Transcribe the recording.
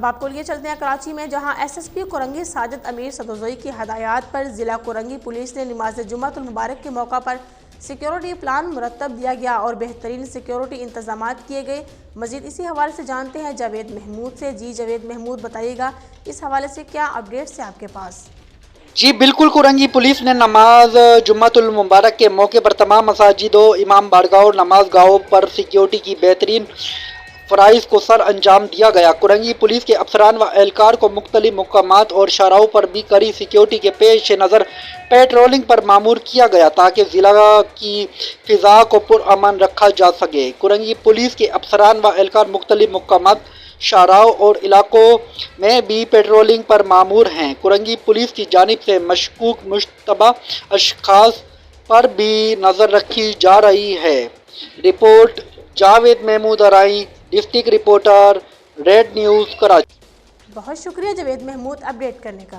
اب آپ کو لیے چلتے ہیں کراچی میں، جہاں S S P Korangi Sajid امیر صدوزئی کی ہدایات پر ضلع کرنگی پولیس نے نماز جمعۃ المبارک کے موقع پر سیکیورٹی پلان مرتب دیا گیا اور بہترین سیکیورٹی انتظامات کیے گئے۔ مزید اسی حوالے سے جانتے ہیں جاوید محمود سے۔ جی جاوید محمود، بتائیے گا اس حوالے سے کیا اپڈیٹس ہیں آپ کے پاس؟ جی بالکل، کرنگی پولیس نے نماز جمعۃ المبارک کے موقع پر تمام مساجد و امام بارگاہوں اور نماز گاہوں پر سیکیورٹی کی بہترین فرائض کو سر انجام دیا گیا۔ کرنگی پولیس کے افسران و اہلکار کو مختلف مقامات اور شاہراہوں پر بھی کڑی سیکیورٹی کے پیش نظر پیٹرولنگ پر مامور کیا گیا تاکہ ضلع کی فضا کو پرامن رکھا جا سکے۔ کرنگی پولیس کے افسران و اہلکار مختلف مقامات، شاہراہوں اور علاقوں میں بھی پیٹرولنگ پر مامور ہیں۔ کرنگی پولیس کی جانب سے مشکوک مشتبہ اشخاص پر بھی نظر رکھی جا رہی ہے۔ Report Javed Mahmood Arain, district reporter, Red News, Karachi. بہت شکریہ جاوید محمود اپڈیٹ کرنے کا۔